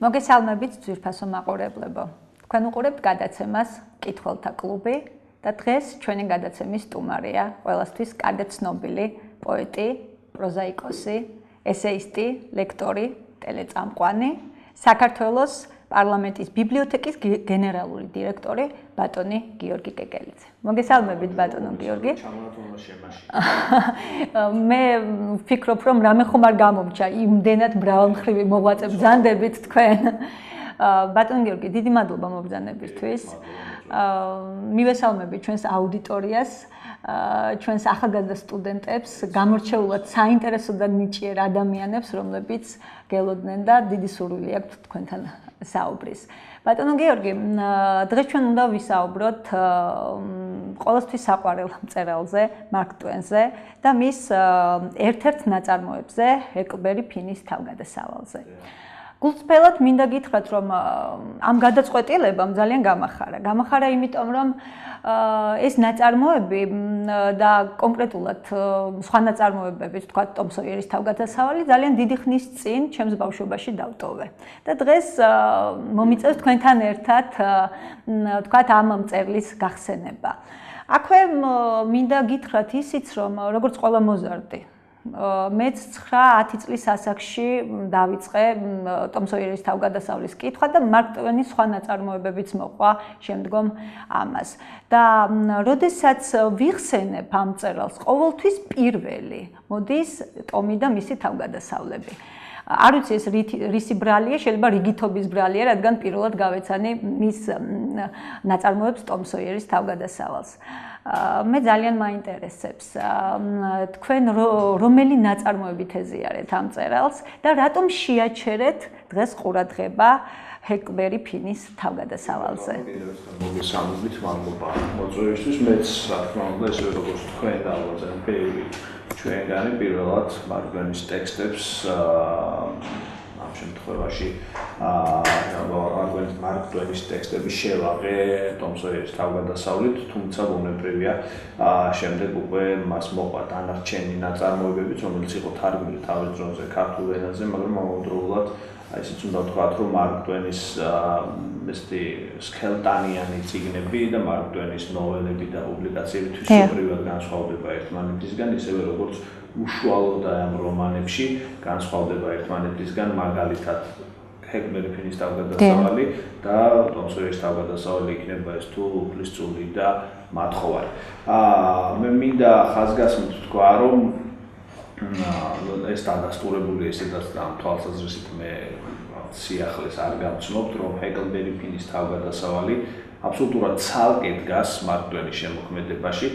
მოგესალმებით ძვირფასო მაყურებლებო. თქვენ უყურებთ გადაცემას მკითხველთა კლუბი და დღეს ჩვენი გადაცემის სტუმარია ყველასთვის კარგად ცნობილი პოეტი, პროზაიკოსი, ესეისტი, ლექტორი, ტელეწამყვანი, საქართველოს პარლამენტის ბიბლიოთეკის გენერალური დირექტორი ბატონი გიორგი კეკელიძე. მოგესალმებით ბატონო გიორგი. მე ვფიქრობ რომ რამე ხომ არ გამომჩა იმდენად მრავალმხრივი მოღვაწე ბრძანდებით თქვენ. ბატონო გიორგი, დიდი მადლობა მობრძანებისთვის. მივესალმებით ჩვენს აუდიტორიას, ჩვენს ახალგაზრდა სტუდენტებს, გამორჩეულად საინტერესო და ნიჭიერ ადამიანებს, რომლებიც გელოდნენ და დიდი სურვილი აქვთ თქვენთან საუბრის. ბატონო გიორგი, დღეს ჩვენ უნდა ვისაუბროთ ყოველთვის საყვარელ მწერალზე, მარკ ტვენზე და მის ერთ-ერთ ნაწარმოებზე, ჰეკლბერი ფინის თავგადასავალზე. გულწრფელად მინდა გითხრათ, რომ ამ გადაწყვეტილებამ ძალიან გამახარა. გამახარა იმიტომ, რომ ეს ნაწარმოები და კონკრეტულად სხვა ნაწარმოებები, თქვა ტომ სოიერის თავგადასავალი, ძალიან დიდი ხნის წინ ჩემს ბავშვობაში დავტოვე. და დღეს მომიწევს თქვენთან ერთად, თქვა ამ მწერლის გახსენება. აქვე მინდა გითხრათ ისიც, რომ როგორც ყველა მოზარდი მეც 9-10 წლის ასაკში დავიწყე ტომ სოიერის თავგადასავლის კითხვა და მარკ ტვენის სხვა ნაწარმოებებიც მოყვა შემდგომ ამას. და როდესაც ვიხსენებ ამ მწერალს, ყოველთვის პირველი მოდის ტომი და მისი თავგადასავლები. არ ვიცი ეს რისი ბრალია, შეიძლება რიგითობის ბრალია, რადგან პირველად გავეცანი მის ნაწარმოებს ტომ სოიერის თავგადასავალს. მე ძალიან მაინტერესებს თქვენ რომელი ნაწარმოებით ეზიარეთ ამ მწერალს და რატომ შეაჩერეთ დღეს ყურადღება ჰეკლბერი ფინის თავგადასავალზე. მოგესალმებით, მადლობა მოწვევისთვის. მეც რა თქმა უნდა ესე როგორც თქვენ და ალბათ ბევრი ჩვენგანი პირველად მარკ ტვენის ტექსტებს ამ შემთხვევაში მარკ ტვენის ტექსტები შევაღე ტომ სოიერის თავგადასავლით, თუმცა ბუნებრივია შემდეგ უკვე მას მოყვა დანარჩენი ნაწარმოებებიც, რომელიც იყო თარგმნილი თავის დროზე ქართულ ენაზე, მაგრამ ამავდროულად ისიც უნდა ვთქვათ, რომ მარკ ტვენის ესეთი სქელტანიანი წიგნები და მარკ ტვენის ნოველები და პუბლიკაციები თვითსუპრივად განსხვავდება ერთმანეთისგან, ისევე როგორც უშუალო და ამ რომანებში განსხვავდება ერთმანეთისგან, მაგალითად ჰეკლბერი ფინის თავგადასავალი და ტომ სოიერის თავგადასავალი იქნება ეს თუ უფლისწული და მათხოვარი. მე მინდა ხაზგასმით ვთქვა, რომ ეს დადასტურებული ესედაც და ამ თვალსაზრისით მე სიახლეს არ გავცნობთ, რომ ჰეკლბერი ფინის თავგადასავალი აბსოლუტურად ცალკე დგას მარკ ტვენის შემოქმედებაში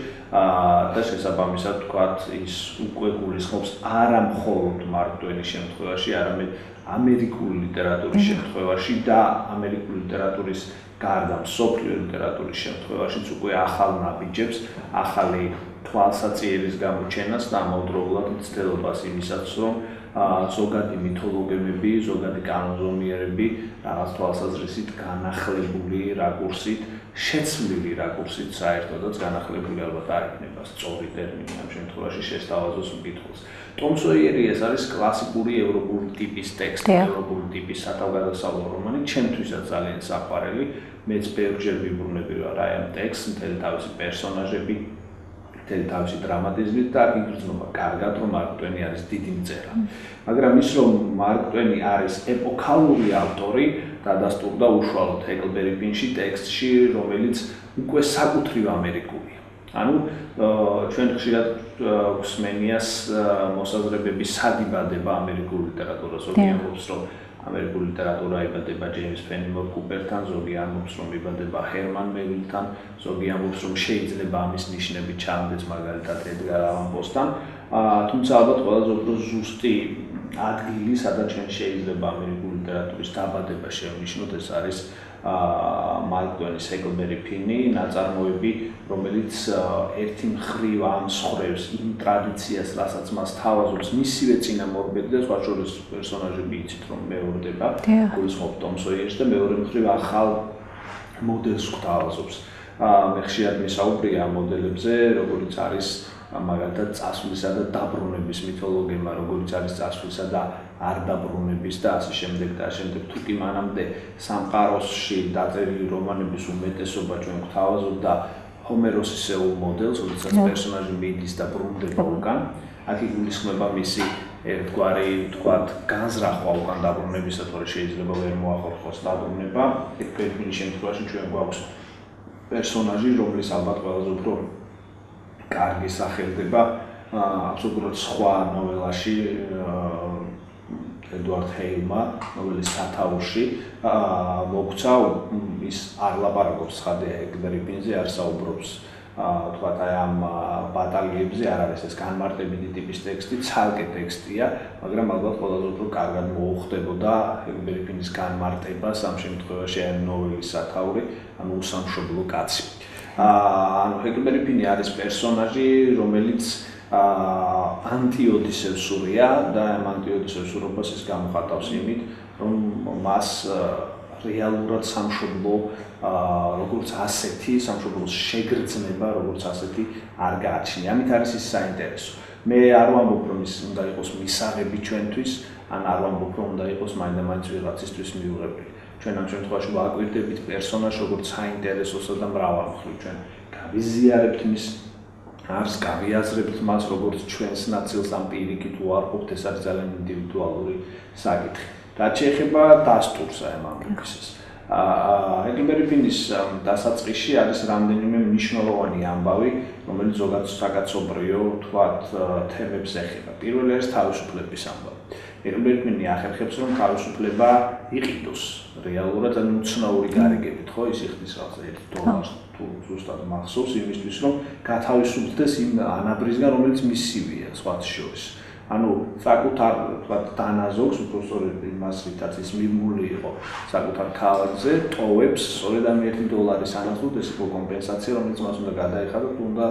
და შესაბამისად ვთქვათ, ის უკვე გულისხმობს არა მხოლოდ მარკ ტვენის შემთხვევაში, არამედ ამერიკული ლიტერატურის შემთხვევაში და ამერიკული ლიტერატურის გარდა მსოფლიო ლიტერატურის შემთხვევაშიც უკვე ახალ ნაბიჯებს, ახალი თვალსაწიერის გამოჩენას და ამავდროულად მცდელობას იმისაც, რომ ზოგადი მითოლოგემები, ზოგადი კანონზომიერები რაღაც თვალსაზრისით განახლებული რაკურსით, შეცვლილი რაკურსით საერთოდაც განახლებული ალბათ არ იქნება სწორი ტერმინი ამ შემთხვევაში შესთავაზოს მკითხველს. ტომ სოიერი ეს არის კლასიკური ევროპული ტიპის ტექსტი, ევროპული ტიპის სათავგადასავლო რომანი, ჩემთვისაც ძალიან საყვარელი. მეც ბევრჯერ ვიბრუნები რა ამ ტექსტს, მთელი თავისი პერსონაჟები, მთელი თავისი დრამატიზმით და იგრძნობა კარგად, რომ მარკ ტვენი არის დიდი მწერალი. მაგრამ ის რომ მარკ ტვენი არის ეპოქალური ავტორი, დადასტურდა უშუალოდ ჰეკლბერი ფინში ტექსტში, რომელიც უკვე საკუთრივ ამერიკულია. ანუ ჩვენ ხშირად გვსმენიას მოსაზრებების სადიბადება ამერიკულ ლიტერატურას, ზოგი ამბობს, რომ ამერიკული ლიტერატურა იბადება ჯეიმს ფენიმორ კუპერთან, ზოგი ამბობს, რომ იბადება ჰერმან მევილთან, ზოგი ამბობს, რომ შეიძლება ამის ნიშნები ჩანდეს მაგალითად ედგარ ალან პოსთან. თუმცა ალბათ ყველაზე უფრო ზუსტი ადგილი, სადაც ჩვენ შეიძლება ამერიკული ლიტერატურის დაბადება შევნიშნოთ, ეს არის მარკ ტვენის ჰეკლბერი ფინი, ნაწარმოები, რომელიც ერთი მხრივ ამსხრევს იმ ტრადიციას, რასაც მას თავაზობს მისივე წინამორბედი და სხვა შორის პერსონაჟები იცით, რომ მეორდება, გულისხმობ ტომ სოიერს და მეორე მხრივ ახალ მოდელს გვთავაზობს. მე ხშირად ვისაუბრია ამ მოდელებზე, როგორც არის მაგალითად წასვლისა და დაბრუნების მითოლოგია, როგორც არის წასვლისა და არ დაბრუნების და ასე შემდეგ და შემდეგ თუ კი მანამდე სამყაროსში დაწერილი რომანების უმეტესობა ჩვენ გვთავაზობდა ჰომეროსისეულ მოდელს, როდესაც პერსონაჟი მიდის და brუნდება უკან, აქ იგულისხმება მისი ერთგვარი, ვთქვათ, განზრახვა უკან დაბრუნებისა, თორე შეიძლება ვერ მოახერხოს დაბრუნება. ეგ პირველ შემთხვევაში ჩვენ გვაქვს პერსონაჟი, რომლის ალბათ ყველაზე უფრო კარგი სახელდება აბსოლუტურად სხვა ნოველაში ედვარდ ჰეილმა, ნოველის სათაურში მოგცა ის არ ლაპარაკობს ხადია ეგბერიპინზე, არ საუბრობს თქვათ აი ამ ბატალიებზე, არ არის ეს განმარტებითი ტიპის ტექსტი, ცალკე ტექსტია, მაგრამ ალბათ ყველაზე უფრო კარგად მოუხდებოდა ეგბერიპინის განმარტებას ამ შემთხვევაში აი ნოველის სათაური, ანუ უსამშობლო კაცი. ანუ ეგბერიპინი არის პერსონაჟი, რომელიც ანტიოდისევსურია და ამ ანტიოდისევსურობას ის გამოხატავს იმით, რომ მას რეალურად სამშობლო როგორც ასეთი, სამშობლოს შეგრძნება როგორც ასეთი არ გააჩნია. ამით არის ის საინტერესო. მე არ ვამბობ, რომ ის უნდა იყოს მისაღები ჩვენთვის, ან არ ვამბობ, რომ უნდა იყოს მაინდა-მაინც ვიღაცისთვის მიუღებელი. ჩვენ ამ შემთხვევაში ვაკვირდებით პერსონაჟს როგორც საინტერესოსა და მრავალმხრივ. ჩვენ გავიზიარებთ მის არს გავიაზრებთ მას როგორც ჩვენს ნაწილს ამ პირიქით უარყოფთ, ეს არის ძალიან ინდივიდუალური საკითხი. რაც შეეხება დასტურს აი ამ ამბებისას. ეგბერიპინის დასაწყისში არის რამდენიმე მნიშვნელოვანი ამბავი, რომელიც ზოგადად საკაცობრიო თქვათ თემებს ეხება. პირველი არის თავისუფლების ამბავი. ეგბერიპინი ახერხებს, რომ თავისუფლება იყიდოს რეალურად, ანუ უცნაური გარიგებით, ხო, ის იხდის რაღაცა $1 თუ ზუსტად მახსოვს იმისთვის, რომ გათავისუფლდეს იმ ანაბრისგან, რომელიც მისივეა სხვათა შორის. ანუ საკუთარ თქვათ დანაზოგს, უბრალოდ იმას რითაც ის მიმული იყო საკუთარ ქალაქზე, ტოვებს სწორედ ამ $1 ანაზღუდ, ეს იყო კომპენსაცია, რომელიც მას უნდა გადაეხადოს, უნდა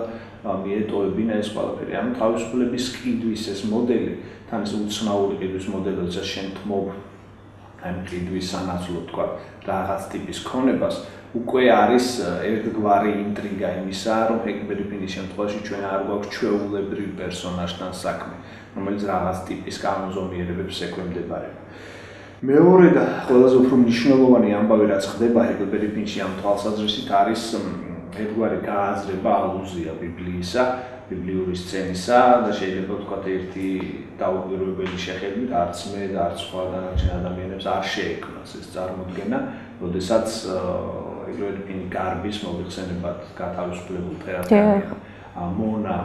მიეტოვებინა ეს ყველაფერი. ანუ თავისუფლების ყიდვის ეს მოდელი, თან ეს უცნაური ყიდვის მოდელი, როდესაც შენ თმობ ამ ყიდვის სანაცვლოდ თქვა რაღაც ტიპის ქონებას, უკვე არის ერთგვარი ინტრიგა იმისა, რომ ეგბერიპინის შემთხვევაში ჩვენ არ გვაქვს ჩვეულებრივ პერსონაჟთან საქმე, რომელიც რაღაც ტიპის კანონზომიერებებს ექვემდებარება. მეორე და ყველაზე უფრო მნიშვნელოვანი ამბავი, რაც ხდება ეგბერიპინში ამ თვალსაზრისით, არის ერთგვარი გააზრება, ალუზია ბიბლიისა, ბიბლიური სცენისა და შეიძლება ვთქვათ ერთი დაუპირობებელი შეხედვით, არც მე და არც სხვა დანარჩენ ადამიანებს არ შეექმნას ეს წარმოდგენა, როდესაც ეგბერიპინი გარბის მოიხსენებათ გათავისუფლებულ თეატრში მონა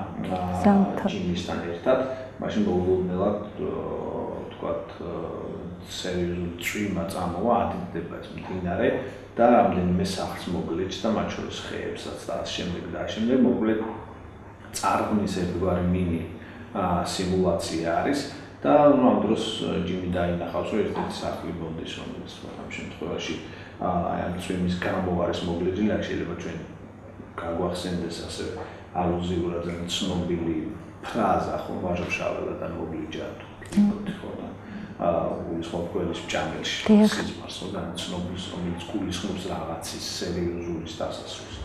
ჯიმისთან ერთად, მაშინ მოულოდნელად თქვათ სერიოზული წვიმა წამოვა, ადიდება ეს მდინარე და რამდენიმე სახლს მოგლეჭს და მათ შორის ხეებსაც და ამ შემდეგ და ამ შემდეგ მოკლედ წარღვნის ერთგვარი მინი სიმულაცია არის და ამ დროს ჯიმი დაინახავს, რომ ერთ-ერთი სახლი მოდის, რომელიც ამ შემთხვევაში აი ამ წვიმის გამო არის მოგლეჭილი, აქ შეიძლება ჩვენ გაგვახსენდეს ასე ალუზიურად ძალიან ცნობილი ფრაზა, ხო, ვაჟა-შაველადან მოგლიჯა თუ გიგოთი ხო და უცხოეთის ჭამელში სიზმარს და ცნობილს, რომელიც გულისხმობს რაღაცის სერიოზულის დასასრულს.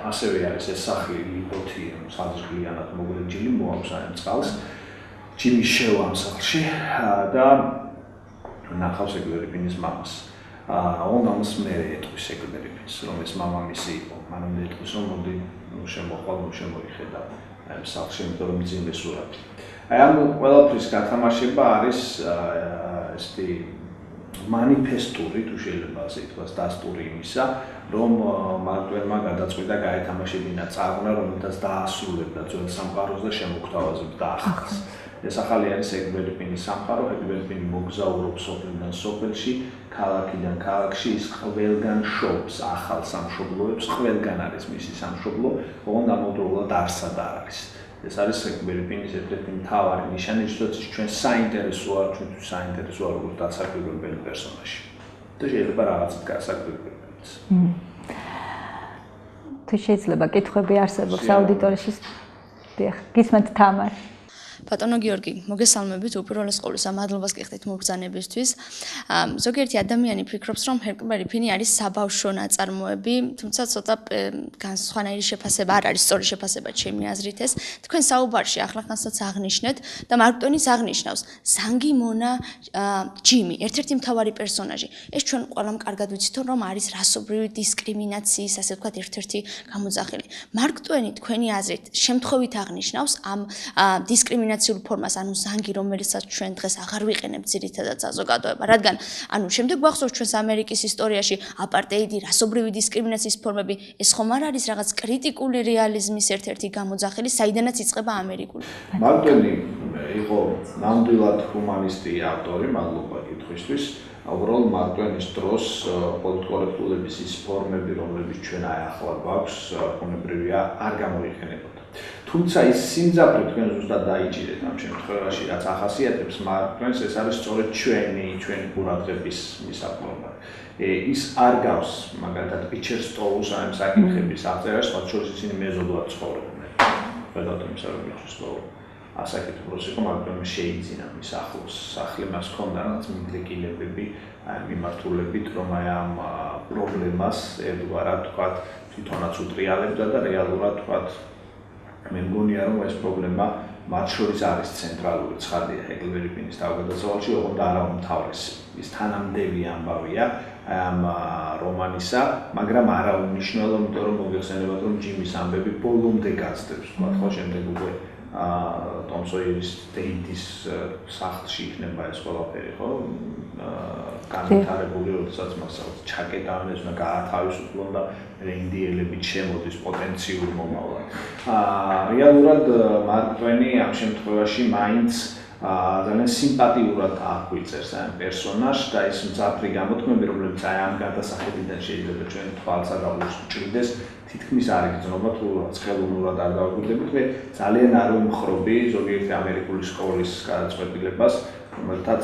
ასევე არის ეს სახლი ლიბოთი, საზრგლიანად მოგლეჯილი, მოაქვს აი ამ წყალს. ჯიმი შევა ამ სახლში და ნახავს ეგბერიპინის მამას. ონამს მე ეტყვის ეგბერიპინს, რომ ეს მამამისი იყო. მანამდე ეტყვის, რომ მოდი შემოყვალ, შემოიხედა აი ამ სახლში, იმიტომ რომ ძიმე სურათი. აი ამ ყველაფრის გათამაშება არის ესეთი manifesturi თუ შეიძლება ასე ითქვას დასტური იმისა, რომ მარტვერმა გადაწყვიტა გაეთამაშებინა წარღვნა, რომელთაც დაასრულებდა ძველ სამყაროს და შემოგთავაზებდა ახალს. ეს ახალი არის ეგბერიპინის სამყარო, ეგბერიპინი მოგზაურობს სოფლიდან სოფელში, ქალაქიდან ქალაქში, ის ყველგან შობს ახალ სამშობლოებს, ყველგან არის მისი სამშობლო, ოღონდ ამავდროულად არსად არ არის. ეს არის ეგბერიპინის ერთ-ერთი მთავარი ნიშანი, რითაც ჩვენ საინტერესოა, ჩვენთვის საინტერესოა როგორც დასაკვირვებელი პერსონაჟი. და შეიძლება რაღაცით გასაკვირვებელიც. თუ შეიძლება კითხვები არსებობს აუდიტორიაში, დიახ, გისმენთ თამარ. ბატონო გიორგი, მოგესალმებით უპირველეს ყოვლისა, მადლობას გიხდით მობრძანებისთვის. ზოგიერთი ადამიანი ფიქრობს, რომ ჰერკლბერი ფინი არის საბავშვო ნაწარმოები, თუმცა ცოტა განსხვანაირი შეფასება არ არის სწორი შეფასება ჩემი აზრით ეს. თქვენ საუბარში ახლახანსაც აღნიშნეთ და მარკ ტვენის აღნიშნავს ზანგი მონა ჯიმი, ერთ-ერთი მთავარი პერსონაჟი. ეს ჩვენ ყველამ კარგად ვიცით, რომ არის რასობრივი დისკრიმინაციის, ასე ვთქვათ, ერთ-ერთი გამოძახილი. მარკ ტვენი თქვენი აზრით შემთხვევით აღნიშნავს ამ დისკრიმინაციულ ფორმას, ანუ ზანგი, რომელსაც ჩვენ დღეს აღარ ვიყენებთ ძირითადად საზოგადოება, რადგან ანუ შემდეგ გვახსოვს ჩვენს ამერიკის ისტორიაში აპარტეიდი, რასობრივი დისკრიმინაციის ფორმები, ეს ხომ არ არის რაღაც კრიტიკული რეალიზმის ერთ-ერთი გამოძახილი, საიდანაც იწყება ამერიკული. მარკ ტვენი იყო ნამდვილად ჰუმანისტი ავტორი, მადლობა კითხვისთვის. უბრალოდ მარკ ტვენის დროს პოლიტკორექტულობის ის ფორმები, რომლებიც ჩვენ ახლა გვაქვს, ბუნებრივია, არ გამოიყენებოდა. თუმცა ის სიმძაფრე თქვენ ზუსტად დაიჭირეთ ამ შემთხვევაში, რაც ახასიათებს მარკ ტვენს, ეს არის სწორედ ჩვენი ყურადღების მისაღწევად. ის არ გავს მაგალითად პიჩერ სტოულს ამ საკითხების აღწერას, მათ შორის ისინი მეზობლად ცხოვრობდნენ. ხედავთ იმისა, რომ პიჩერ სტოული ასაკეთებს იყო, მაგრამ შეიძინა მის ახლოს სახლი მას ჰქონდა რაღაც მიდრეკილებები, მიმართულებით, რომ ამ პრობლემას ერთგვარად თქვათ თვითონაც უტრიალებდა და რეალურად თქვათ მე მგონია რომ ეს პრობლემა მათ შორის არის ცენტრალური ცხადია ჰერკლბერი ფინის თავგადასავალში, ოღონდ არა უმთავრესი. ის თანამდები ამბავია ამ რომანისა, მაგრამ არა უმნიშვნელო, იმიტომ რომ მოგეხსენებათ რომ ჯიმის ამბები ბოლომდე გაცდებს, თქვათ ხო, შემდეგ უკვე ტომ სოიერის დეიდის სახლში იქნება ეს ყველაფერი, ხო? განვითარებული, როდესაც მას ჩაკეტავენ, ეს უნდა გაათავისუფლონ და ინდიელები შემოდის პოტენციურ მომავალად. რეალურად მარკ ტვენი ამ შემთხვევაში მაინც ძალიან სიმპათიურად აღგვიწერს ამ პერსონაჟს და ეს მძაფრი გამოთქმები, რომლებიც ამ გადასახედიდან შეიძლება ჩვენ თვალსაჩინოს ჭრიდეს, თითქმის არ იგრძნობა თუ ხელოვნურად არ დავაკვირდებით. მე ძალიან არ ვიმხრობი ზოგიერთი ამერიკული სკოლის გადაწყვეტილებას, რომელთაც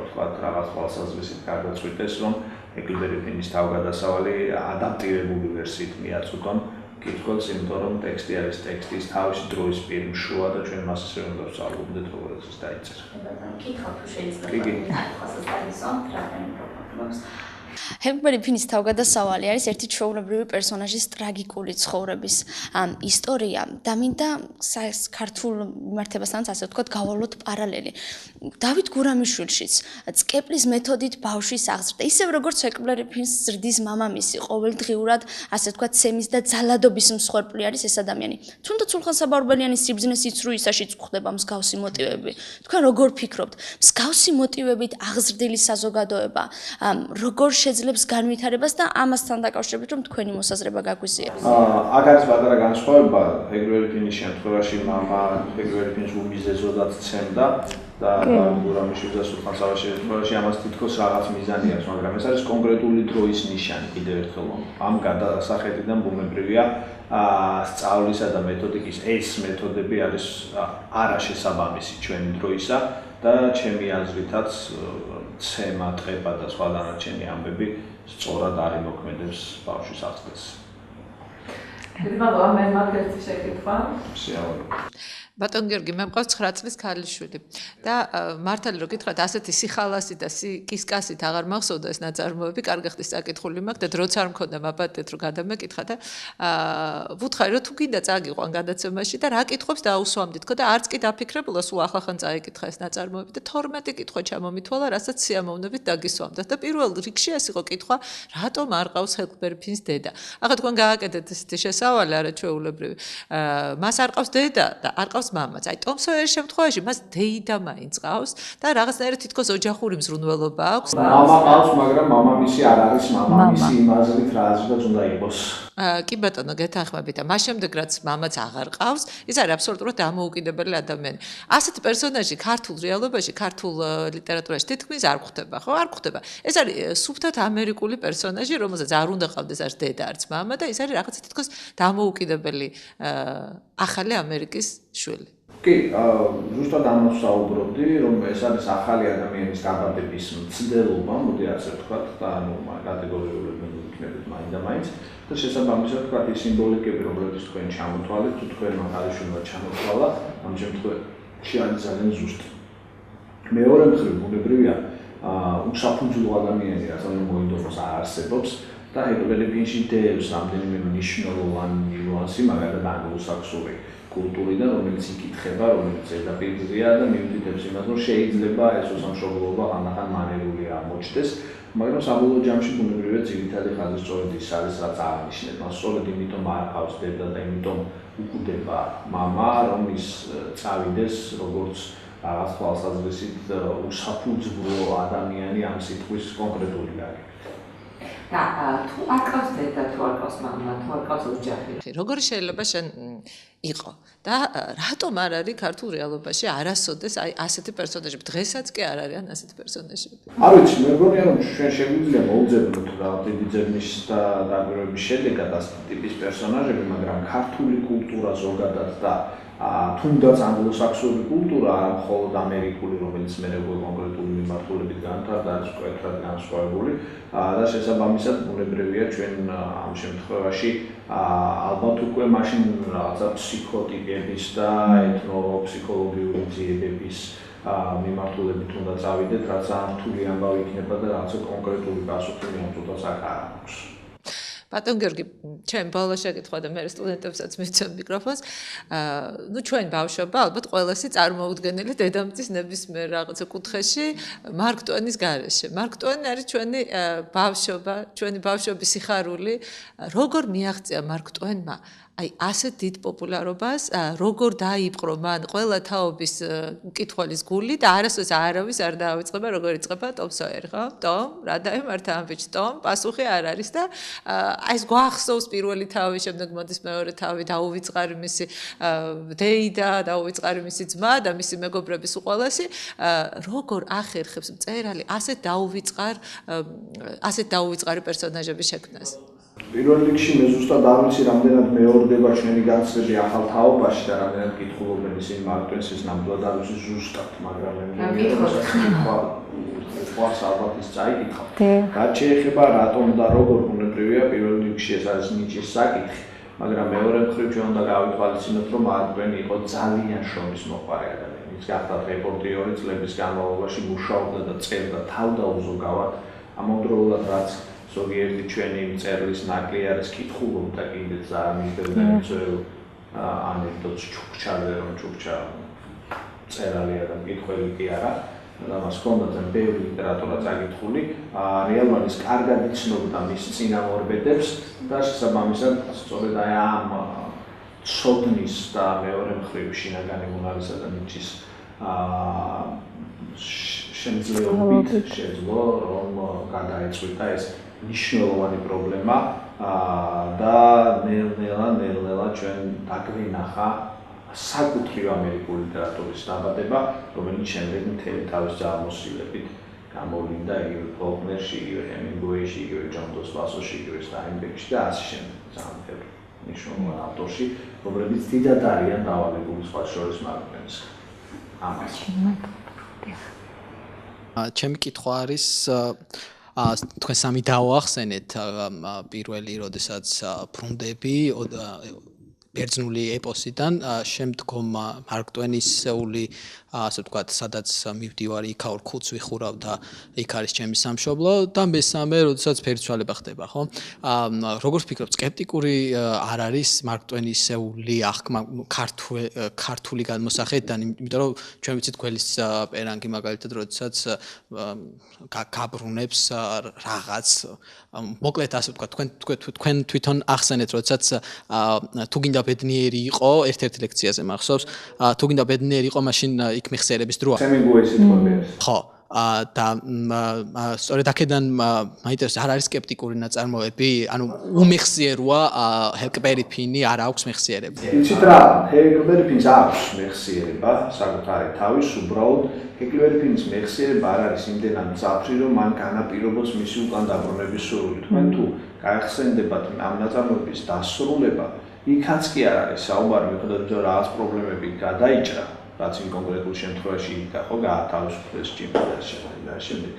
თქვათ რაღაც თვალსაზრისით გადაწყვიტეს, რომ ჰერკლბერი ფინის თავგადასავალი ადაპტირებული ვერსიით მიაწოდონ კითხველს, იმიტომ რომ ტექსტი არის ტექსტის თავისი დროის პირმშოა და ჩვენ მას ისე უნდა ვსწავლობდეთ, როგორც ის დაიწერა. კითხავ თუ შეიძლება ხასას დაისვამ ტრაგედიის პრობლემებს. ჰერკლბერი ფინის თავგადასავალი არის ერთი ჩვეულებრივი პერსონაჟის ტრაგიკული ცხოვრების ისტორია და მინდა ქართულ მიმართებასთანაც ასე ვთქვათ გავავლოთ პარალელი. დავით გურამიშვილშიც წკეპლის მეთოდით ბავშვის აღზრდა, ისევ როგორც ჰერკლბერი ფინის ზრდის მამამისი, ყოველდღიურად ასე ვთქვათ ცემის და ძალადობის მსხვერპლი არის ეს ადამიანი. თუნდაც სულხან საბარბელიანის სიბრძნეს იცრუისაშიც გვხდება მსგავსი მოტივები. თქვენ როგორ ფიქრობთ, მსგავსი მოტივებით აღზრდილი საზოგადოება როგორ შეძლებს განვითარებას და ამასთან დაკავშირებით რომ თქვენი მოსაზრება გაგვიზიაროს. აქ არის პატარა განსხვავება, ჰერკლბერი ფინის შემთხვევაში მამა ჰერკლბერი ფინს უმიზეზოდაც ცემდა და გურამიშვილს და სულხან საბაშიძის შემთხვევაში ამას თითქოს რაღაც მიზანი აქვს, მაგრამ ეს არის კონკრეტული დროის ნიშანი კიდევ ერთხელ. ამ გადასახედიდან ბუნებრივია სწავლისა და მეთოდიკის ეს მეთოდები არის არაშესაბამისი ჩვენი დროისა და ჩემი აზრითაც ცემა, ტყეპა და სხვა დანარჩენი ამბები სწორად არ იმოქმედებს ბავშვის აღზრდას. მადლობა, მე მაქვს ერთი შეკითხვა. ბატონ გიორგი, მე მყავს 9 წლის ქალიშვილი და მართალი რომ გითხრათ, ასეთი სიხალასი და კისკასით აღარ მახსოვდა ეს ნაწარმოები, კარგი ხდის საკითხული მაქვს და დროც არ მქონდა მაპატეთ რომ გადამეკითხა და ვუთხარი რომ თუ გინდა წაგიყვან გადაცემაში და რა კითხვებს დაუსვამდით ხო და არც კი დაფიქრებულა სულ ახლახან წაიკითხა ეს ნაწარმოები და 12 კითხვა ჩამომითვალა, რასაც სიამოვნებით დაგისვამდა და პირველ რიგში ეს იყო კითხვა, რატომ არ ყავს ჰერკლბერი ფინის დედა. ახლა თქვენ გააკეთეთ ესეთი შესავალი არაჩვეულებრივი. მას არ ყავს დედა და არ ყავს მამაც. აი ტომ სოიერის შემთხვევაში მას დეიდა მაინც ყავს და რაღაცნაირად თითქოს ოჯახური მზრუნველობა აქვს. მამა ყავს, მაგრამ მამამისი არ არის მამამისი იმ აზრით, რა აზრითაც უნდა იყოს. კი ბატონო, გეთანხმებით და მას შემდეგ რაც მამაც აღარ ყავს, ის არის აბსოლუტურად დამოუკიდებელი ადამიანი. ასეთი პერსონაჟი ქართულ რეალობაში, ქართულ ლიტერატურაში თითქმის არ გვხვდება, ხო? არ გვხვდება. ეს არის სუფთად ამერიკული პერსონაჟი, რომელსაც არ უნდა ყავდეს არც დედა, არც მამა და ის არის რაღაცა თითქოს დამოუკიდებელი ახალი ამერიკის შვილი. კი, ზუსტად ამას საუბრობდი, რომ ეს არის ახალი ადამიანის დაბადების მცდელობა, მოდი ასე ვთქვათ, და ანუ კატეგორიულები ვიქნებით მაინდა-მაინც და შესაბამისად ვთქვათ ის სიმბოლიკები, რომლებიც თქვენ ჩამოთვალეთ, თუ თქვენმა ქალიშვილმა ჩამოთვალა, ამ შემთხვევაში არის ძალიან ზუსტი. მეორე მხრივ ბუნებრივია უსაფუძვლო ადამიანი რაღაცა მოინდომოს არსებობს და ჰეგლბერიფინში დევს რამდენიმე მნიშვნელოვანი ნიუანსი, მაგალითად ანგლო-საქსონური კულტურიდან, რომელიც იკითხება, რომელიც ზედაპირზეა და მიუთითებს იმას, რომ შეიძლება ეს უსამშობლოობა ხანდახან მანერული აღმოჩნდეს, მაგრამ საბოლოო ჯამში ბუნებრივია ძირითადი ხაზი სწორედ ის არის, რაც აღნიშნეთ. სწორედ იმიტომ არ ყავს დედა და იმიტომ უკვდება მამა, რომ ის წავიდეს როგორც რაღაც თვალსაზრისით უსაფუძვლო ადამიანი ამ სიტყვის კონკრეტული გაგებით. და თუ არ ყავს დედა, თუ არ ყავს მამა, თუ არ ყავს ოჯახი. როგორი შეიძლება შენ იყო და რატომ არ არის ქართულ რეალობაში არასოდეს აი ასეთი პერსონაჟები, დღესაც კი არ არიან ასეთი პერსონაჟები. არ ვიცი, მე მგონია რომ ჩვენ შეგვიძლია მოუძებნოთ რა დიდი ძებნის და დაგვირების შედეგად ასეთი ტიპის პერსონაჟები, მაგრამ ქართული კულტურა ზოგადად და თუნდაც ანგლო-საქსონური კულტურა, არა მხოლოდ ამერიკული, რომელიც მე კონკრეტული მიმართულებით განვითარდა, არის მკვეთრად განსხვავებული და შესაბამისად ბუნებრივია ჩვენ ამ შემთხვევაში ალბათ უკვე მაშინ რაღაცა ფსიქოტიპების და ეთნოფსიქოლოგიური ძიებების მიმართულებით უნდა წავიდეთ, რაც რთული ამბავი იქნება და რაღაცა კონკრეტული პასუხი მიუწოდოს აქ არ აქვს. ბატონ გიორგი, ჩვენ ბოლო შეკითხვა და მე სტუდენტებსაც მივცემ მიკროფონს. ნუ ჩვენ ბავშვობა ალბათ ყველასი წარმოუდგენელი დედამიწის ნებისმიერ რაღაცა კუთხეში მარკ ტვენის გარეშე. მარკ ტვენი არის ჩვენი ბავშვობა, ჩვენი ბავშვობის სიხარული. როგორ მიაღწია მარკ ტვენმა აი ასეთ დიდ პოპულარობას, როგორ დაიპყრო მან ყველა თაობის მკითხველის გული და არასოდეს არავის არ დაავიწყება, როგორ იწყება ტომ სოიერი, ხო? ტომ, რა დაემართა ამ ბიჭს? ტომ, პასუხი არ არის და აი ეს გვახსოვს პირველი თავი, შემდეგ მოდის მეორე თავი, დაუვიწყარი მისი დეიდა, დაუვიწყარი მისი ძმა და მისი მეგობრების უყოლესი, როგორ ახერხებს მწერალი ასეთ დაუვიწყარი პერსონაჟების შექმნას? პირველ რიგში მე ზუსტად არ ვიცი, რამდენად მეორდება ჩვენი განცდები ახალ თაობაში და რამდენად კითხულობენ ისინი მარკ ტვენს ის ნამდვილად არ ვიცი ზუსტად, მაგრამ მე მგონია ალბათ ის წაიკითხა. რაც შეეხება რატომ და როგორ ბუნებრივია, პირველ რიგში ეს არის ნიჭის საკითხი, მაგრამ მეორე მხრივ ჩვენ უნდა გავითვალისწინოთ, რომ მარკ ტვენი იყო ძალიან შრომის მოყვარე ადამიანი. ის გახდა რეპორტიორი წლების განმავლობაში მუშაობდა და წერდა თავდაუზოგავად ამავდროულად რაც ზოგიერთი ჩვენი მწერლის ნაკლი არის კითხულობდა კიდეც არ მისდევდა ძველ ანეკდოტს ჩუქჩაზე, რომ ჩუქჩა მწერალია და მკითხველი კი არა და მას ჰქონდა ძალიან ბევრი ლიტერატურა წაკითხული, რეალურად ის კარგად იცნობდა მის წინამორბედებს და შესაბამისად სწორედ აი ამ ცოდნის და მეორე მხრივ შინაგანი უნარისა და ნიჭის შემძლეობით შეძლო რომ გადაეწყვიტა ეს მნიშვნელოვანი პრობლემა და ნელ-ნელა ჩვენ დაგვენახა საკუთრივ ამერიკული ლიტერატურის დაბადება, რომელიც შემდეგ მთელი თავის ძალამოსილებით გამოვლინდა იგივე ფოლკნერში, იგივე ჰემინგუეიში, იგივე ჯონ დოს პასოში, იგივე სტაინბეკში და ასე შემდეგ. ძალიან ბევრი მნიშვნელოვანი ავტორში, რომლებიც დიდად არიან დავალებული სხვა შორის მარკ ტვენისგან. ამას. ჩემი კითხვა არის თქვენ სამი დავახსენეთ პირველი, როდესაც ბრუნდები ბერძნული ეპოსიდან, შემდგომ მარკ ტვენისეული, ასე ვთქვათ, სადაც მივდივარი, იქაურ ხუთს ვიხურავ და იქ არის ჩემი სამშობლო და მესამე, როდესაც ფერცვალება ხდება, ხო? როგორ ვფიქრობ, სკეპტიკური არ არის მარკ ტვენისეული აღქმა ქართული გადმოსახედიდან, იმიტომ რომ ჩვენ ვიცით გველის პერანგი მაგალითად, როდესაც გაბრუნებს რაღაც, მოკლედ ასე ვთქვათ, თქვენ თვითონ ახსენეთ, როდესაც თუ გინდა ბედნიერი იყო, ერთ-ერთ ლექციაზე მახსოვს, თუ გინდა ბედნიერი იყო, მაშინ იქ მეხსიერების დროა. ჰემინგუეის სიტყვები არის. ხო, და სწორედ აქედან მაინტერესებს, არ არის სკეპტიკური ნაწარმოები, ანუ უმეხსიეროა ჰეკლბერი-ფინი არ აქვს მეხსიერება. იცით რა, ჰეკლბერი-ფინს აქვს მეხსიერება, საკუთარი თავის, უბრალოდ ჰეკლბერი-ფინის მეხსიერება არ არის იმდენად მძაფრი, რომ მან განაპირობოს მისი უკან დაბრუნების სურვილი. თქვენ თუ გაახსენდებათ ამ ნაწარმოების დასრულება, იქაც კი არ არის საუბარი, მიუხედავად იმისა, რომ რაღაც პრობლემები გადაიჭრა, რაც იმ კონკრეტულ შემთხვევაში იქა, ხო, გაათავისუფლეს ჭიმი და შემდეგ.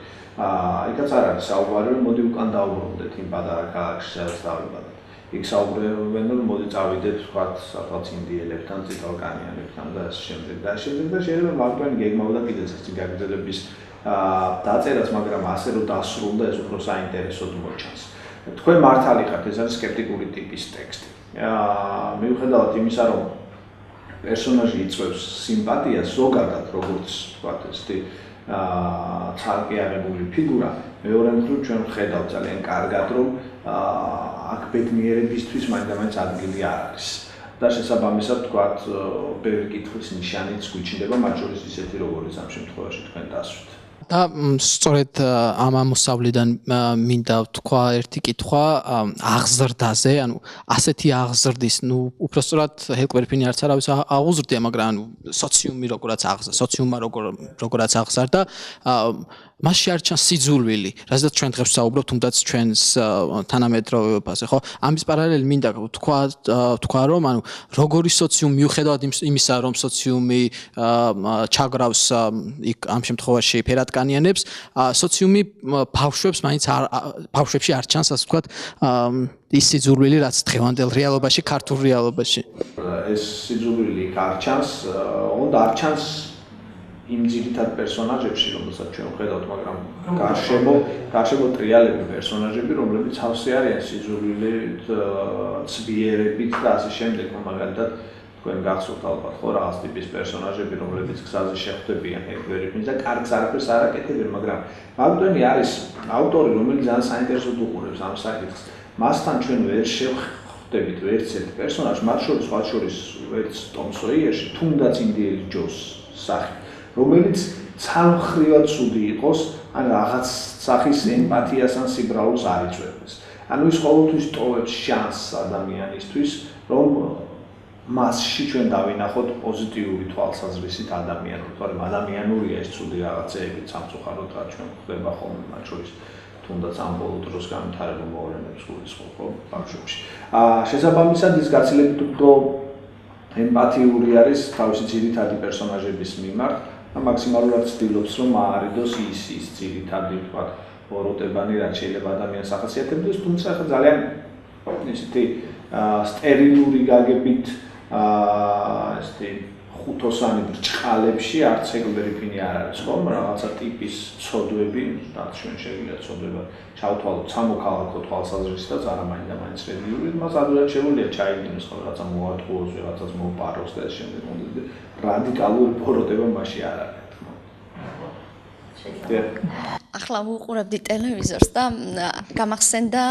იქაც არ არის საუბარი, რომ მოდი უკან დავბრუნდეთ იმ პატარა ქალაქში, სადაც დავიბადეთ. იქ საუბრობენ რომ მოდი წავიდეთ ვთქვათ სადღაც ინდიელებთან, წითელკანიანებთან და ამ შემდეგ და შეიძლება მარტივი გეგმავდა კიდეც ეს გაგრძელების დაწერას, მაგრამ ასე რომ დასრულდა ეს უფრო საინტერესოდ მოჩანს. თქვენ მართალი ხართ, ეს არის სკეპტიკური ტიპის ტექსტი. მიუხედავად იმისა, რომ პერსონაჟი იწვევს სიმპათიას, ზოგადად როგორც ვთქვათ, ესეთი ცალკე აღებული ფიგურა, მეორე მხრივ ჩვენ ვხედავთ ძალიან კარგად, რომ აქ ბედნიერებისთვის მაინც ადგილი არ არის. და შესაბამისად ვთქვათ, ბევრი კითხვის ნიშანიც გვიჩნდება, მათ შორის ისეთი, როგორც ამ შემთხვევაში თქვენ დასვით. და სწორედ ამ ამოსავლიდან მინდა ვთქვა ერთი კითხვა აღზრდაზე, ანუ ასეთი აღზრდის, უпростоრად ჰელკბერფინი არც არავის აღუზრდია, მაგრამ სოციუმი როგორაც აღზარდა, მასში არ ჩანს სიძულვილი, რაზეც ჩვენ დღეს ვსაუბრობთ, თუნდაც ჩვენს თანამედროვეობაზე, ხო? ამის პარალელი მინდა ვთქვა, რომ ანუ როგორი სოციუმი მიუხედავად იმისა, რომ სოციუმი ჩაგრავს იქ ამ შემთხვევაში ფერადკანიანებს, სოციუმი ბავშვებში არ ჩანს, ასე ვთქვათ, ის სიძულვილი, რაც დღევანდელ რეალობაში, ქართულ რეალობაში. ეს სიძულვილი არ ჩანს, უნდა არ ჩანს იმ ძირითად პერსონაჟებში, რომელსაც ჩვენ ვხედავთ, მაგრამ გარშემო ტრიალები პერსონაჟები, რომლებიც ავსე არიან სიძულვილით, ცვიერებით და ასე შემდეგ, მაგალითად თქვენ გახსოვთ ალბათ ხო რაღაც ტიპის პერსონაჟები, რომლებიც გზაზე შეხვდებიან ჰელკბერიფინს და კარგს არაფერს არ აკეთებენ, მაგრამ მაგდენი არის ავტორი, რომელიც ძალიან საინტერესოდ უყურებს ამ საკითხს. მასთან ჩვენ ვერ შევხვდებით ვერც ერთ პერსონაჟს, მათ შორის ვერც ტომ სოიერში, თუნდაც ინდიელი ჯოს სახით, რომელიც ცალმხრივად ცუდი იყოს, ან რაღაც სახის ემპათიას ან სიბრაულს არ იწვევს. ანუ ის ყოველთვის ტოვებს შანსს ადამიანისთვის, რომ მასში ჩვენ დავინახოთ პოზიტიური თვალსაზრისით ადამიანს, თორემ ადამიანურია ეს ცუდი რაღაცეები, სამწუხაროდ რა ჩვენ ხდება ხოლმე მათ შორის თუნდაც ამ ბოლო დროს განვითარებულ მოვლენებს გულისხმობ, ხო, ბავშვებში. შესაბამისად ის გაცილებით უფრო ემპათიური არის თავისი ძირითადი პერსონაჟების მიმართ და მაქსიმალურად ცდილობს რომ აარიდოს ის ძირითადი ვთქვათ ოროტებანი რაც შეიძლება ადამიანს ახასიათებდეს, თუმცა ხა ძალიან ისეთი სტერილური გაგებით ესეთი ხუთოსანი ბრჭყალებში არც ჰელკბერიფინი არ არის, ხომ? რაღაცა ტიპის ცოდვები, რაც ჩვენ შეგვიძლია ცოდვება ჩავთვალოთ სამოქალაქო თვალსაზრისითაც, არა მაინც რელიგიური, მას ადვილად შეგვიძლია ჩაიდინოს, ხო, რაღაცა მოატყუოს, რაღაცას მოპაროს და ეს შემდეგ მომდიდრე. რადიკალური ფოროტება მასში არ არის, თქო. ახლა ვუყურებდი ტელევიზორს და გამახსენდა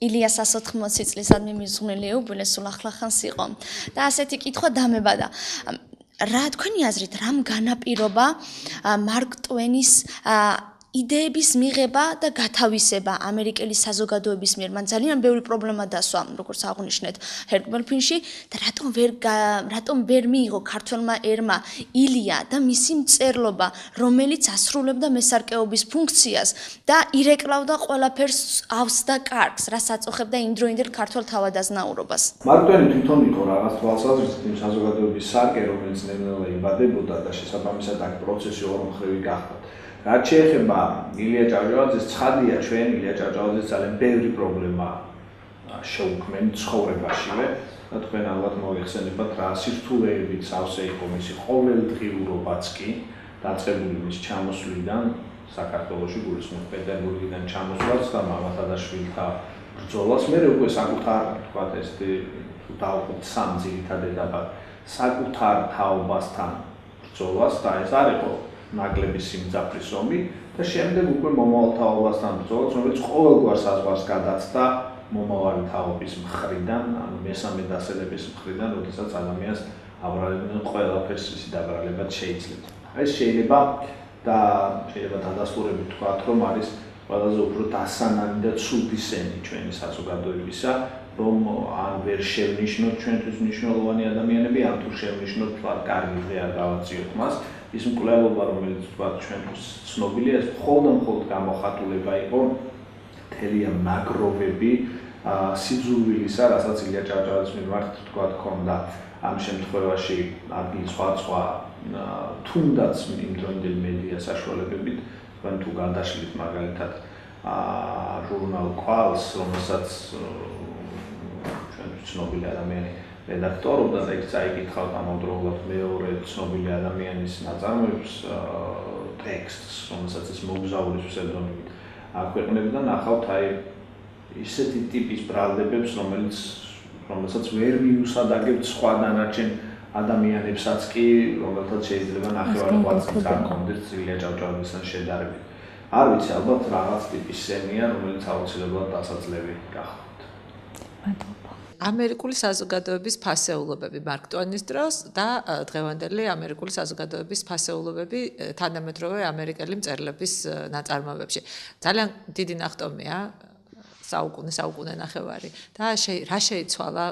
ილიას 180 წლისადმი მიზღვნილი ეუბნე სულ ახლახანს იყო და ასეთი კითხვა დამებადა. რა თქვენი აზრით, რამ განაპირობა მარკ ტვენის იდეების მიღება და გათავისება ამერიკელი საზოგადოების მიერ? მან ძალიან ბევრი პრობლემა დასვა, როგორც აღნიშნეთ, ჰელკბერფინში და რატომ ვერ მიიღო ქართველმა ერმა ილია და მისი მწერლობა, რომელიც ასრულებდა მესარკეობის ფუნქციას და ირეკლავდა ყველაფერსავს და კარგს, რაც აწუხებდა იმდროინდელ ქართველ თავადაზნაურობას. მარკ ტვენი თვითონ იყო რაღაც თვალსაზრისით იმ საზოგადოების სარკე, რომელიც ნელ-ნელა იბადებოდა და შესაბამისად აქ პროცესი ორმხრივი გახდა. რაც შეეხება ილია ჭავჭავაძეს, ცხადია ჩვენ ილია ჭავჭავაძეს ძალიან ბევრი პრობლემა შეუქმენ ცხოვრებაშივე და თქვენ ალბათ მოიხსენებათ რა სირთულეებით სავსე იყო მისი ყოველდღიურობაც კი დაწყებული მის ჩამოსვლიდან საქართველოში გულისხმობ პეტერბურგიდან ჩამოსვლას და მამათა და შვილთა ბრძოლას. მე უკვე საკუთარ თქვათ ესეთი დავყოთ სამ ძირითად ეტაპად საკუთარ თაობასთან ბრძოლას და ეს არ იყო ნაკლები სიმძაფრის ომი და შემდეგ უკვე მომავალ თაობასთან ბრძოლას, რომელიც ყოველგვარ საზღვარს გადაცდა მომავალი თაობის მხრიდან, ანუ მესამე დასელების მხრიდან, როდესაც ადამიანს აბრალებდნენ ყველაფერს ისი დაბრალებად შეიძლება. ეს შეიძლება დადასტურებით ვთქვათ, რომ არის ყველაზე უფრო დასანანი და ცუდი სენი ჩვენი საზოგადოებისა, რომ ან ვერ შევნიშნოთ ჩვენთვის მნიშვნელოვანი ადამიანები, ან თუ შევნიშნოთ, თქვათ, კარგი დღე არ გავაქციოთ მას. ის მკვლელობა, რომელიც ვთქვათ ჩვენთვის ცნობილია, ეს მხოლოდ გამოხატულება იყო მთელი ამ ნაგროვები სიძულვილისა, რასაც ილია ჭავჭავაძის მიმართ ვთქვათ ქონდა ამ შემთხვევაში ადგილი სხვა თუნდაც იმდროინდელი მედია საშუალებებით, თქვენ თუ გადაშლით მაგალითად ჟურნალ კვალს, რომელსაც ცნობილი ადამიანი რედაქტორობდა და იქ წაიკითხავთ ამავდროულად მეორე ცნობილი ადამიანის ნაწარმოებს ტექსტს, რომელსაც ის მოგზაურის ფსევდონიმით აქვეყნებდა და ნახავთ აი ისეთი ტიპის ბრალდებებს, რომელსაც ვერ მიუსადაგებთ სხვა დანარჩენ ადამიანებსაც კი, რომელთაც შეიძლება ნახევარწუთს გაქონდეს ძილია ჭავჭავებისგან შედარებით. არ ვიცი, ალბათ რაღაც ტიპის სცენია, რომელიც აუცილებლად დასაძლევი გახდათ. ამერიკული საზოგადოების ფასეულობები მარკ ტვენის დროს და დღევანდელი ამერიკული საზოგადოების ფასეულობები თანამედროვე ამერიკელი მწერლების ნაწარმოებებში. ძალიან დიდი ნახტომია საუკუნე ნახევარი და რა შეიცვალა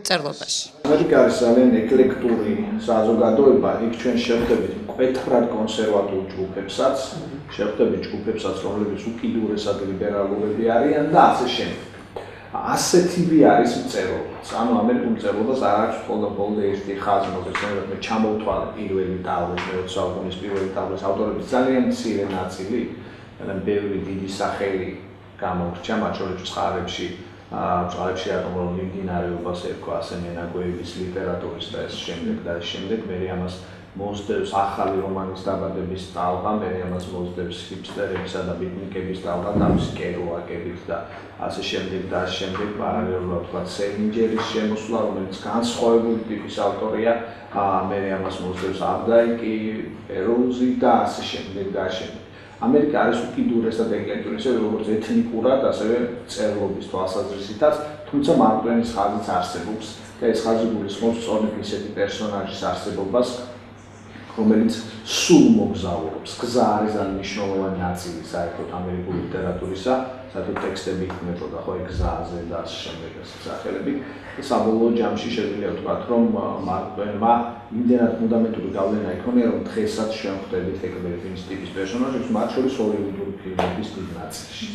მწერლობაში. ამერიკა არის ძალიან ეკლექტური საზოგადოება, იქ ჩვენ შევხვდებით მკვეთრად კონსერვატულ ჯგუფებსაც, შევხვდებით ჯგუფებსაც, რომლებიც უკიდურესად ლიბერალურები არიან და ასე შემდეგ. ასეთივე არის მწერლობაც. ანუ ამერიკულ მწერლობას არ აქვს მხოლოდ ერთი ხაზი, მოგვიწევთ მე ჩამოვთვალე პირველი ტალღის, მე-20 საუკუნის პირველი ტალღის ავტორების ძალიან მცირე ნაწილი, ძალიან ბევრი დიდი სახელი გამორჩა, მათ შორის წყარებში რატომ რომ მიმდინარეობას ერქვა ასე მენაგვეების ლიტერატურის და ეს შემდეგ, მე ამას მოსდევს ახალი რომანის დაბადების ტალღა, მე ამას მოსდევს ჰიპსტერებისა და ბიტნიკების ტალღა, თავისი კერუაკებით და ასე შემდეგ, პარალელურად ვთქვათ სელინჯერის შემოსვლა, რომელიც განსხვავებული ტიპის ავტორია, მე ამას მოსდევს აბდაიკი, ეროზი და ასე შემდეგ. ამერიკა არის უკიდურესად ეკლექტური, ისე როგორც ეთნიკურად, ასევე მწერლობის თვალსაზრისითაც, თუმცა მარკ ტვენის ხაზიც არსებობს და ეს ხაზი გულისხმობს სწორედ ისეთი პერსონაჟის არსებობას, რომელიც სულ მოგზაურობს. გზა არის ძალიან მნიშვნელოვანი ნაწილი საერთოდ ამერიკული ლიტერატურისა, საერთოდ ტექსტები იქმნებოდა ხო გზაზე და ასე შემდეგ სახელებით. საბოლოო ჯამში შეგვიძლია ვთქვათ, რომ მარკ ტვენმა იმდენად ფუნდამენტური გავლენა იქონია, რომ დღესაც შევხვდებით ჰეკლბერგის ტიპის პერსონაჟებს, მათ შორის ჰოლივუდური ფილმების დიდ ნაწილში.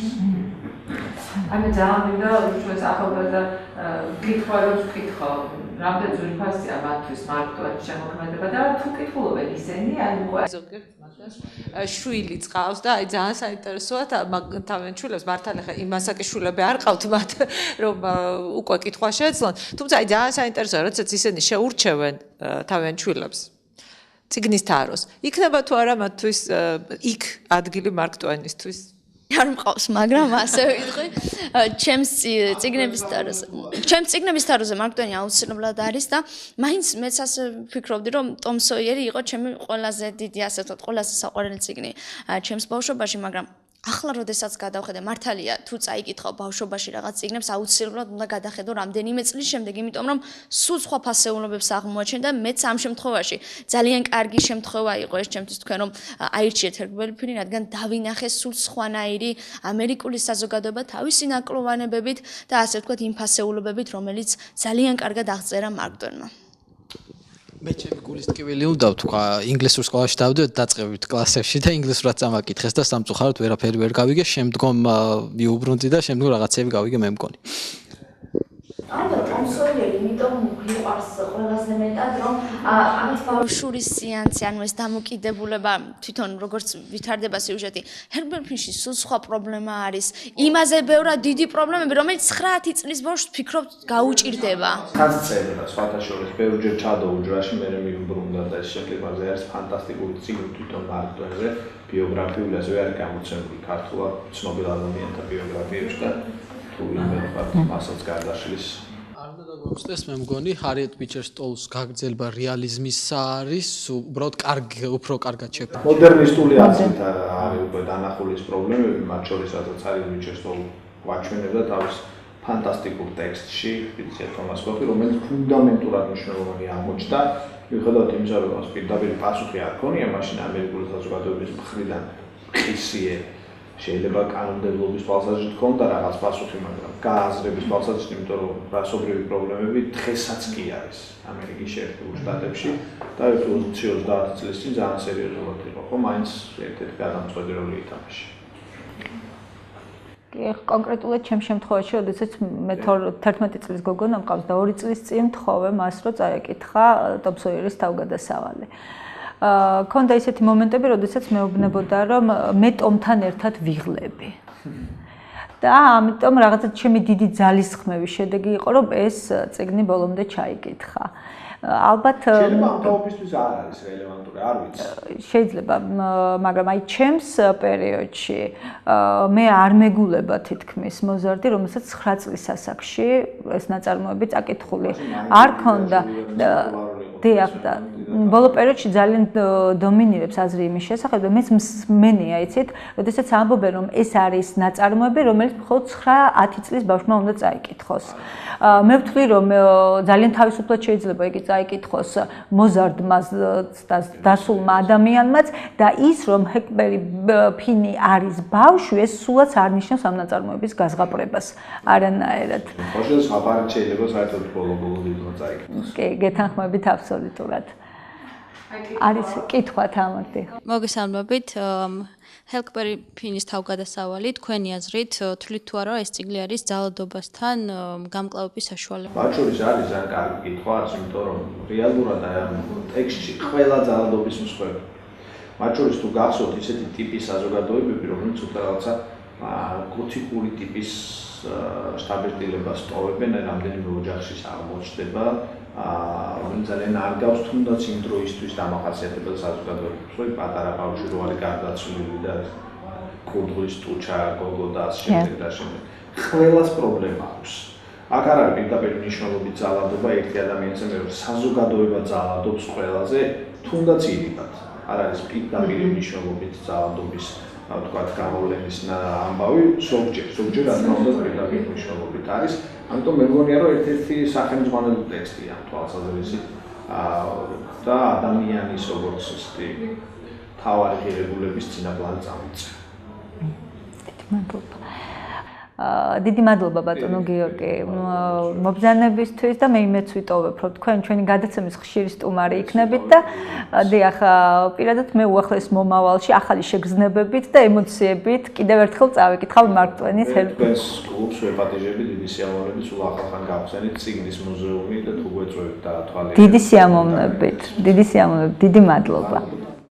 ანუ ძალიან მინდა ჩვენს ახალგაზრდა მკითხველებს ვკითხო, რამდენ ძვირფასია მათთვის მარკ ტვენის შემოქმედება და თუ კითხულობენ ისინი, ანუ ზოგიერთ მათგანს შვილი წყავს და აი ძალიან საინტერესოა თავენ შვილებს მართალ ახლა იმ ასაკის შვილები არ ყავთ მათ რომ უკვე კითხვა შეეძლონ, თუმცა აი ძალიან საინტერესოა, როდესაც ისინი შეურჩევენ თავენ შვილებს წიგნის თაროს, იქნება თუ არა მათთვის იქ ადგილი მარკ ტვენისთვის? არ მყავს, მაგრამ ასე ვიტყვი, ჩემს წიგნების თაროზე მარკ ტვენი აუცილებლად არის და მაინც მეც ასე ვფიქრობდი, რომ ტომ სოიერი იყო ჩემი ყველაზე დიდი, ასე ვთქვათ, ყველაზე საყვარელი წიგნი ჩემს ბავშვობაში, მაგრამ ახლა როდესაც გადავხედე, მართალია, თუ წაიკითხავ ბავშვობაში რაღაც წიგნებს, აუცილებლად უნდა გადახედო რამდენიმე წლის შემდეგ, იმიტომ რომ სულ სხვა ფასეულობებს აღმოაჩენ და მეც ამ შემთხვევაში ძალიან კარგი შემთხვევა იყო ეს ჩემთვის თქვენ რომ აირჩიეთ ერთგვარი ფილმი, რადგან დავინახე სულ სხვანაირი ამერიკული საზოგადოება თავისი ნაკლოვანებებით და ასე ვთქვათ იმ ფასეულობებით, რომელიც ძალიან კარგად აღწერა მარკ ტვენმა. მე ჩემი გულის ტკივილი უნდა ვთქვა, ინგლისურ სკოლაში დავდივარ დაწყებით კლასებში და ინგლისურად წამაკითხეს და სამწუხაროდ ვერაფერი ვერ გავიგე, შემდგომ მიუბრუნდი და შემდგომ რაღაცები გავიგე მე მგონი. ანუ ტომ სოიერი იმიტომ მიყვარს ყველაზე მეტად, რომ ამით ბავშვის სეანსი, ანუ ეს დამოკიდებულება თვითონ როგორც ვითარდება სიუჟეტი, ჰერბერფინში სულ სხვა პრობლემა არის. იმაზე ბევრად დიდი პრობლემები, რომელიც 9-10 წლის ბავშვს ფიქრობ გაუჭირდება. ხაზწერა სხვათა შორის ბევრჯერ ჩადო უჯრაში, მე მიუბრუნდა და ეს შემდგომაზე არის ფანტასტიკური წიგნი თვითონ მარკ ტვენზე, ბიოგრაფიული, ასევე არის გამოცემული ქართულად ცნობილ ადამიანთა ბიოგრაფიებში და თუ ვინმე მასაც გარდაშლის არ უნდა დაგვაუწყდეს, მე მგონი, ჰარიეტ ბიჩერ სტოულს გაგრძელება რეალიზმის არის, უბრალოდ უფრო კარგად შეფერდა. მოდერნისტული აზრით არის უკვე დანახული ეს პრობლემები, მათ შორის რაც არის ბიჩერ სტოული გვაჩვენებდა თავის ფანტასტიკურ ტექსტში, ვიცი თომას კოფი, რომელიც ფუნდამენტურად მნიშვნელოვანი აღმოჩნდა, მიუხედავად იმისა, რომ მას პირდაპირ პასუხი არ ქონია, მაშინ ამერიკული საზოგადოების მხრიდან ხისიე შეიძლება კანონმდებლობის თვალსაზრისით ქონდა რაღაც პასუხი, მაგრამ გააზრების თვალსაზრისით, იმიტომ რომ რასობრივი პრობლემები დღესაც კი არის ამერიკის შეერთებულ შტატებში და 20-30 წლის წინ ძალიან სერიოზულად იყო, ხო, მაინც ერთ-ერთი გადამწყვეტი როლი ითამაშა. კონკრეტულად ჩემ შემთხვევაში, როდესაც მე 11 წლის გოგონა მყავს და 2 წლის წინ მთხოვე მას, რომ წაეკითხა ტომ სოიერის თავგადასავალი. ქონდა ისეთი მომენტები, როდესაც მეუბნებოდა, რომ მე ტომთან ერთად ვიღლები. და ამიტომ რაღაცა ჩემი დიდი ძალისხმევის შედეგი იყო, რომ ეს წიგნი ბოლომდე ჩაიკითხა. ალბათ შეიძლება ამ თაობისთვის არ არის რელევანტური, არ ვიცი. შეიძლება, მაგრამ აი ჩემს პერიოდში მე არ მეგულება თითქმის მოზარდი, რომელსაც 9 წლის ასაკში ეს ნაწარმოები წაკითხული არ ქონდა. დიახ, და ბოლო პერიოდში ძალიან დომინირებს აზრი იმის შესახებ და მეც მსმენია, იცით, როდესაც ამბობენ, რომ ეს არის ნაწარმოები, რომელიც მხოლოდ 9-10 წლის ბავშვმა უნდა წაიკითხოს. მე ვთვლი, რომ ძალიან თავისუფლად შეიძლება იგი წაიკითხოს მოზარდმა და დასულმა ადამიანმაც და ის, რომ ჰეკლბერი ფინი არის ბავშვი, ეს სულაც არ ნიშნავს ამ ნაწარმოების გაზღაპრებას არანაირად. ხოშე ზღაპარი შეიძლება საერთოდ ბოლო-ბოლო დიდმა წაიკითხოს. კი, გეთანხმებით აბსოლუტურად. არის კითხვა თამარდი. მოგესალმებით. ჰეკლბერი ფინის თავგადასავალი თქვენი აზრით თვლით თუ არა ეს წიგნი არის ძალადობასთან გამკლავების საშუალება? მათ შორის არის ძალიან კარგი კითხვა, იმიტომ რომ რეალურად ამ ტექსტში ყველა ძალადობის მსხვერპლი. მათ შორის თუ გახსოვთ ისეთი ტიპის საზოგადოებები, რომელიც უბრალოდ რაღაცა გოთიკური ტიპის შთაბეჭდილებას ტოვებენ, რამდენიმე ოჯახში აღმოჩნდება, რომელიც ძალიან არ გავს თუნდაც იმ დროისთვის დამახასიათებელ საზოგადოებებს, რომ პატარა ბავშვი რო არის გარდაცვლილი და კუდრის ტუჩა, გოგო და ასე შემდეგ და შემდეგ. ყველას პრობლემა აქვს. აქ არ არის პირდაპირ მნიშვნელობით ძალადობა ერთი ადამიანის მიერ, საზოგადოება ძალადობს ყველაზე, თუნდაც ირიბად. არ არის პირდაპირ მნიშვნელობით ძალადობის თქვათ გამოვლენის ამბავი, ზოგჯერ რა თქმა უნდა პირდაპირ მნიშვნელობით არის. ამიტომ მე მგონია რომ ერთ-ერთი სახელმძღვანელო ტექსტია ამ თვალსაზრისით და ადამიანის როგორც ისეთი თავარი ღირებულების წინაპლანი წამოწე. დიდი მადლობა ბატონო გიორგი მობრძანებისთვის და მე იმეც ვიტოვებ რომ თქვენ ჩვენი გადაცემის ხშირი სტუმარი იქნებით და დიახ პირადად მე უახლეს მომავალში ახალი შეგრძნებებით და ემოციებით კიდევ ერთხელ წავიკითხავ მარკ ტვენის ჰელპერს კლუბს ვეპატიჟები დიდი სიამოვნებით სულ ახალხან გავხსენით წიგნის მუზეუმი და თუ გვეწევით და თვალე დიდი სიამოვნებით დიდი მადლობა